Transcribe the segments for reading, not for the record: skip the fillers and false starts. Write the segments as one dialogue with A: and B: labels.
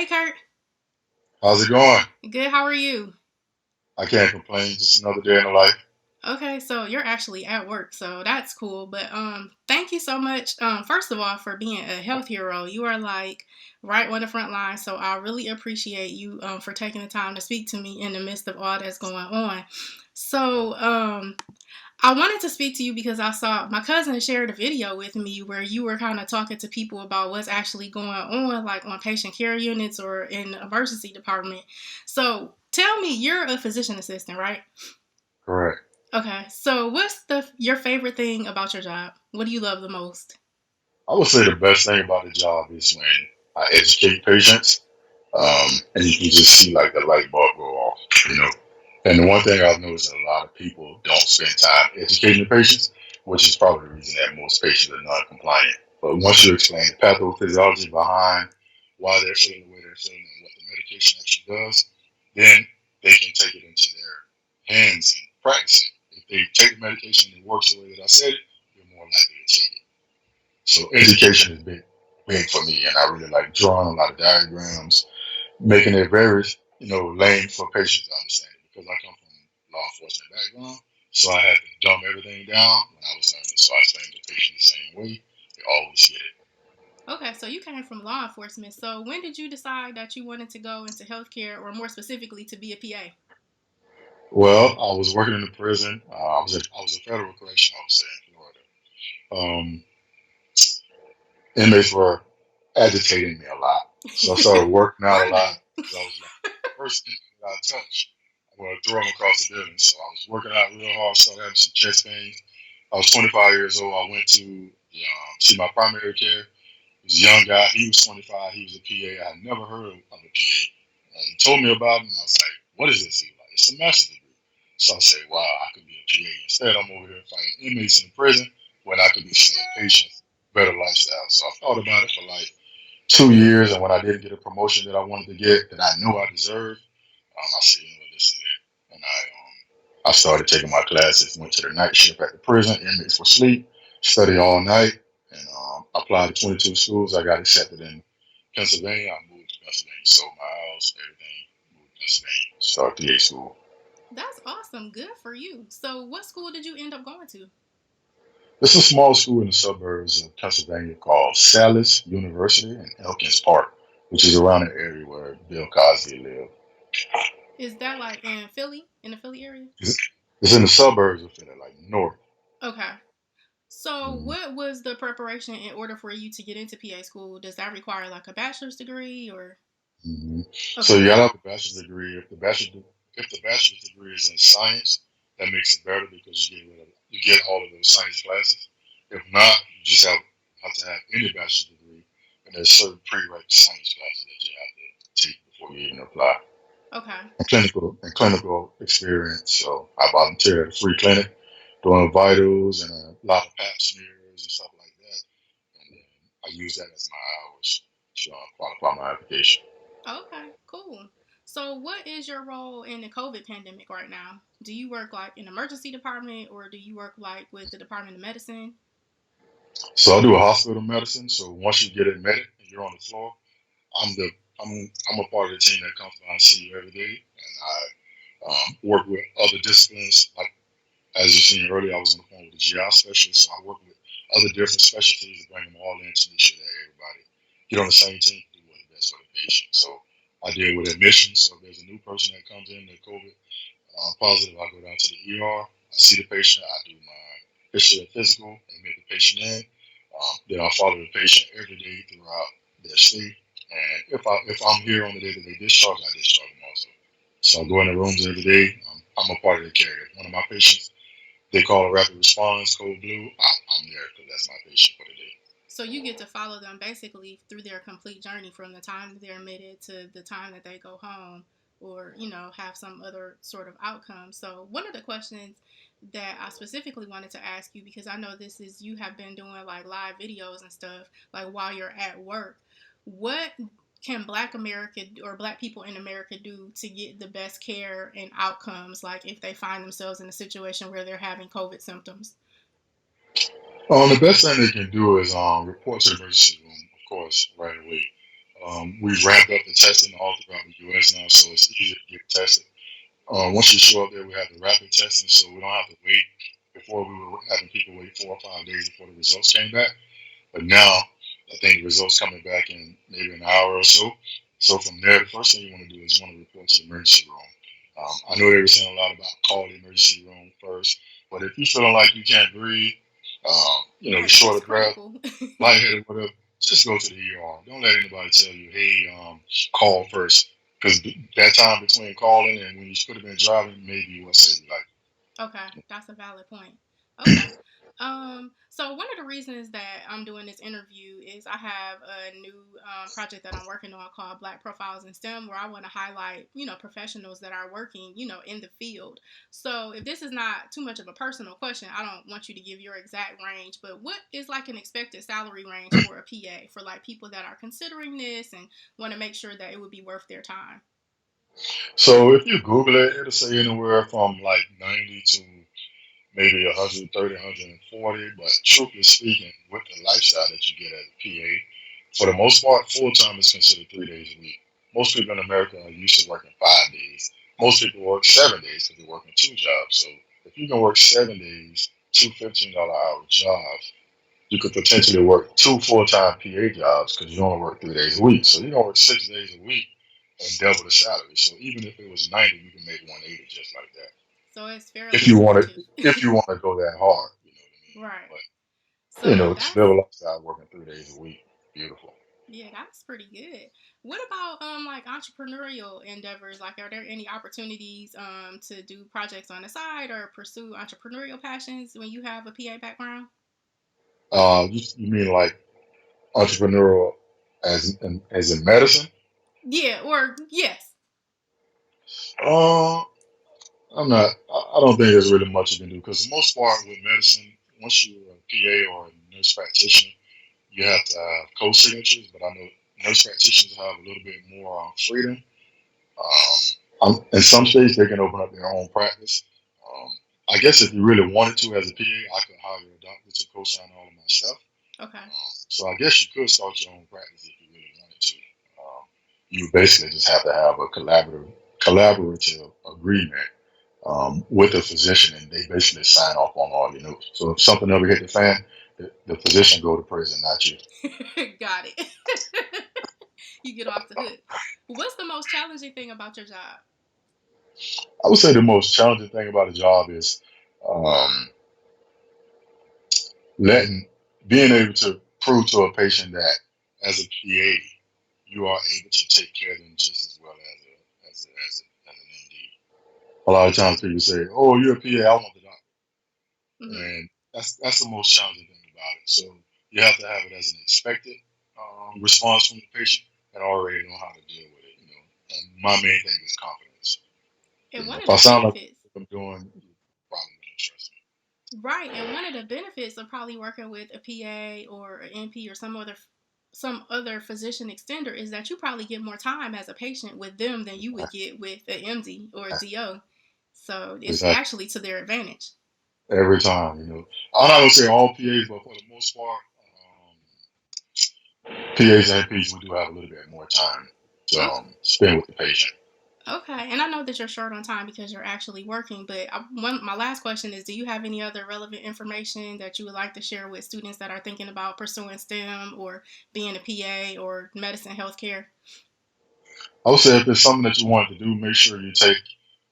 A: Hey, Kurt.
B: How's it going?
A: Good. How are you?
B: I can't complain. Just another day in the life.
A: Okay, so you're actually at work, so that's cool. But thank you so much. First of all, for being a health hero. You are like right on the front line, so I really appreciate you for taking the time to speak to me in the midst of all that's going on. So I wanted to speak to you because I saw my cousin shared a video with me where you were kind of talking to people about what's actually going on, like on patient care units or in the emergency department. So tell me, you're a physician assistant, right?
B: Correct.
A: Okay. So what's the your favorite thing about your job? What do you love the most?
B: I would say the best thing about the job is when I educate patients, and you can just see like the light bulb go off, you know. And the one thing I've noticed that a lot of people don't spend time educating the patients, which is probably the reason that most patients are non-compliant. But once you explain the pathophysiology behind why they're feeling the way they're feeling and what the medication actually does, then they can take it into their hands and practice it. If they take the medication and it works the way that I said it, you're more likely to take it. So education is big for me, and I really like drawing a lot of diagrams, making it very, lame for patients to understand it because I come from law enforcement background, so I had to dumb everything down when I was learning. So I explained to the patient the same way. They always get it.
A: Okay, so you came from law enforcement. So when did you decide that you wanted to go into healthcare or more specifically to be a PA?
B: Well, I was working in the prison. I was a federal correctional officer in Florida. Inmates were agitating me a lot, so I started working out a
A: Were
B: lot
A: they?
B: because I was like, first inmate that I touch, I'm gonna throw him across the building. So I was working out real hard, started having some chest pains. I was 25 years old. I went to see my primary care. He was a young guy. He was 25. He was a PA. I had never heard of a PA. He told me about it, and I was like, "What is this?" He was like, "It's a master's degree." So I said, "Wow, I could be a PA instead. I'm over here fighting inmates in the prison when I could be seeing patients, better lifestyle." So I thought about it for like 2 years, and when I didn't get a promotion that I wanted to get, that I knew I deserved, I said, "You know what, this is it." And I started taking my classes. Went to the night shift at the prison. Inmates for sleep. Study all night, and applied to 22 schools. I got accepted in Pennsylvania. I moved to Pennsylvania, sold my house, everything. Moved to Pennsylvania. Started PA school.
A: That's awesome. Good for you. So what school did you end up going to?
B: It's a small school in the suburbs of Pennsylvania called Salis University in Elkins Park, which is around the area where Bill Cosby lived.
A: Is that like in Philly, in the Philly area?
B: It's, it's in the suburbs of Philly, like north.
A: Okay. So
B: Mhm.
A: what was the preparation in order for you to get into PA school? Does that require like a bachelor's degree or
B: hmm So
A: okay.
B: you got to have a bachelor's degree. If the bachelor's degree is in science, that makes it better because you get all of those science classes. If not, you just have to have any bachelor's degree, and there's certain prerequisite science classes that you have to take before you even apply.
A: Okay.
B: And clinical experience. So I volunteer at a free clinic, doing vitals and a lot of pap smears and stuff like that. And then I use that as my hours to qualify my application.
A: Okay, cool. So, what is your role in the COVID pandemic right now? Do you work like in the emergency department or do you work like with the Department of Medicine?
B: So I do a hospital medicine. So once you get admitted and you're on the floor, I'm the I'm a part of the team that comes by and see you every day, and I work with other disciplines. Like as you seen earlier, I was on the phone with the GI specialist, so I work with other different specialties to bring them all in to make sure that everybody get on the same team to do what's best for the patient. So I deal with admissions. So if there's a new person that comes in, they're COVID positive, I go down to the ER. I see the patient. I do my history of physical and make the patient in. Then I follow the patient every day throughout their stay. And if I'm here on the day that they discharge, I discharge them also. So I go in the rooms every day. I'm a part of the care. If one of my patients, they call a rapid response, code blue, I'm there because that's my patient for the day.
A: So, you get to follow them basically through their complete journey from the time that they're admitted to the time that they go home or, have some other sort of outcome. So, one of the questions that I specifically wanted to ask you, because I know this is you have been doing like live videos and stuff, like while you're at work, what can Black America or Black people in America do to get the best care and outcomes, like if they find themselves in a situation where they're having COVID symptoms?
B: The best thing they can do is report to the emergency room, of course, right away. We ramped up the testing all throughout the U.S. now, so it's easier to get tested. Once you show up there, we have the rapid testing, so we don't have to wait. Before we were having people wait 4 or 5 days before the results came back, but now I think the results coming back in maybe an hour or so. So from there, the first thing you want to do is you want to report to the emergency room. I know they were saying a lot about call the emergency room first, but if you're feeling like you can't breathe, you're
A: Right, if
B: short
A: it's
B: of breath,
A: critical.
B: lightheaded, whatever, just go to the ER. Don't let anybody tell you, hey, call first. Because that time between calling and when you could have been driving, maybe what saved your life.
A: Okay, that's a valid point. Okay. So one of the reasons that I'm doing this interview is I have a new project that I'm working on called Black Profiles in STEM, where I want to highlight, professionals that are working, in the field. So if this is not too much of a personal question, I don't want you to give your exact range, but what is like an expected salary range for a PA for like people that are considering this and want to make sure that it would be worth their time?
B: So if you Google it, it'll say anywhere from like 90 to maybe 130, 140. But truthfully speaking, with the lifestyle that you get as a PA, for the most part, full time is considered 3 days a week. Most people in America are used to working 5 days. Most people work 7 days because they're working two jobs. So if you can work 7 days, two $15 hour jobs, you could potentially work two full time PA jobs because you only work 3 days a week. So you can work 6 days a week and double the salary. So even if it was 90, you can make 180 just like that.
A: So it's
B: If
A: fairly
B: you want
A: lucrative.
B: to, if you want to go that hard, you know what I mean.
A: Right.
B: But
A: So
B: to
A: that's
B: live a lifestyle working 3 days a week, beautiful.
A: yeah, that's pretty good. What about like entrepreneurial endeavors? Like are there any opportunities to do projects on the side or pursue entrepreneurial passions when you have a PA background?
B: You mean like entrepreneurial as in medicine?
A: Yeah, or yes.
B: Uh, I'm not. I don't think there's really much you can do because the most part with medicine, once you're a PA or a nurse practitioner, you have to have co-signatures. But I know nurse practitioners have a little bit more freedom. In some states, they can open up their own practice. Um, I guess if you really wanted to, as a PA, I could hire a doctor to co-sign all of my stuff.
A: Okay.
B: So I guess you could start your own practice if you really wanted to. You basically just have to have a collaborative agreement with the physician, and they basically sign off on all your notes. So if something ever hit the fan, the physician go to prison, not you.
A: Got it. You get off the hook. What's the most challenging thing about your job?
B: I would say the most challenging thing about a job is um, letting being able to prove to a patient that as a PA you are able to take care of them just as well as an MD. A lot of times people say, "Oh, you're a PA, I want the doctor,"
A: Hmm.
B: and that's the most challenging thing about it. So you have to have it as an expected response from the patient and already know how to deal with it. And my main thing is confidence.
A: And one of
B: If I
A: the
B: sound like
A: benefits,
B: what I'm doing, you probably won't trust me.
A: right? And one of the benefits of probably working with a PA or an NP or some other physician extender is that you probably get more time as a patient with them than you would get with an MD or a DO. So it's
B: Exactly.
A: actually to their advantage.
B: Every time, I'm not gonna say all PAs, but for the most part, PAs and NPs, we do have a little bit more time to
A: Okay.
B: spend with the patient.
A: Okay, and I know that you're short on time because you're actually working, but my last question is do you have any other relevant information that you would like to share with students that are thinking about pursuing STEM or being a PA or medicine healthcare?
B: I would say if it's something that you want to do, make sure you take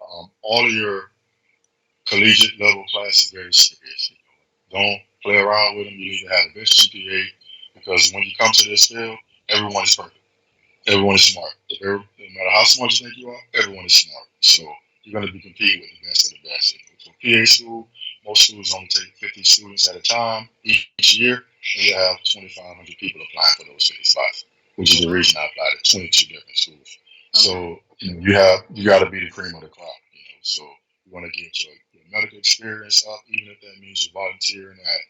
B: all of your collegiate level classes very serious. Don't play around with them. You need to have the best GPA because when you come to this field, everyone is perfect. Everyone is smart. No matter how smart you think you are, everyone is smart. So you're going to be competing with the best of the best. For PA school, most schools only take 50 students at a time each year, and you have 2,500 people applying for those 50 spots, which is
A: Oh
B: the
A: wow.
B: reason I applied to 22 different schools.
A: Okay.
B: So you got to be the cream of the crop. So you want to get your medical experience up, even if that means you're volunteering at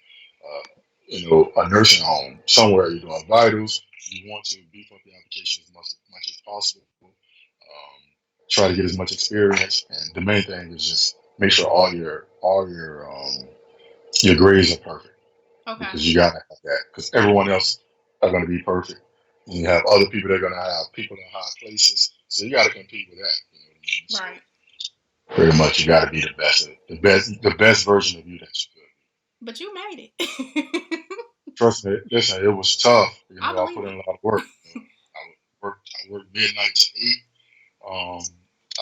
B: a nursing home somewhere. You're doing vitals. You want to beef up your application as much as possible. Try to get as much experience, and the main thing is just make sure all your grades are perfect
A: Okay.
B: because you gotta have that because everyone else are gonna be perfect. And you have other people that are gonna have people in high places. So you got to compete with that. You know what I mean? So
A: Right.
B: pretty much you got to be the best version of you that you could.
A: But you made it.
B: Trust me, listen, it was tough.
A: I
B: I
A: believe
B: put in
A: it.
B: a lot of work. I worked midnight to 8. Um,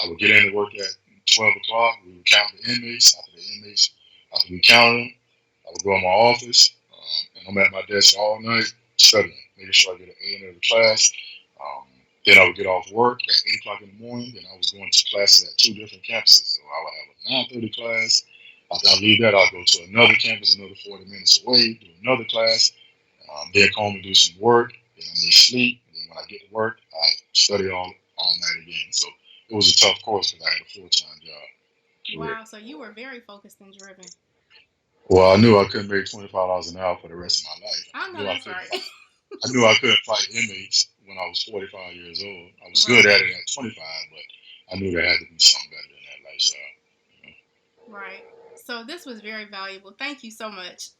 B: I would get into work at 12 o'clock. We would count the inmates. After we counted them, I would go in my office, and I'm at my desk all night studying, making sure I get an A in every class. Um, then I would get off work at 8 o'clock in the morning. Then I was going to classes at 2 different campuses. So I would have a 9:30 class. After I leave that, I'll go to another campus, another 40 minutes away, do another class. Then come home and do some work. Then I may sleep. And then when I get to work, I study all night again. So it was a tough course because I had a full-time job career.
A: Wow, so you were very focused and driven.
B: Well, I knew I couldn't make $25 an hour for the rest of my life.
A: I know that's right.
B: I knew I couldn't fight inmates when I was 45 years old. I was good
A: Right.
B: at it at 25, but I knew there had to be something better than that lifestyle. You know?
A: Right. So this was very valuable. Thank you so much.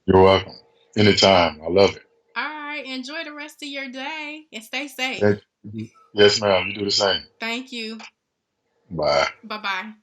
B: You're welcome. Anytime. I love it.
A: All right. Enjoy the rest of your day and stay safe.
B: Thank you. Yes, ma'am. You do the same.
A: Thank you.
B: Bye.
A: Bye bye.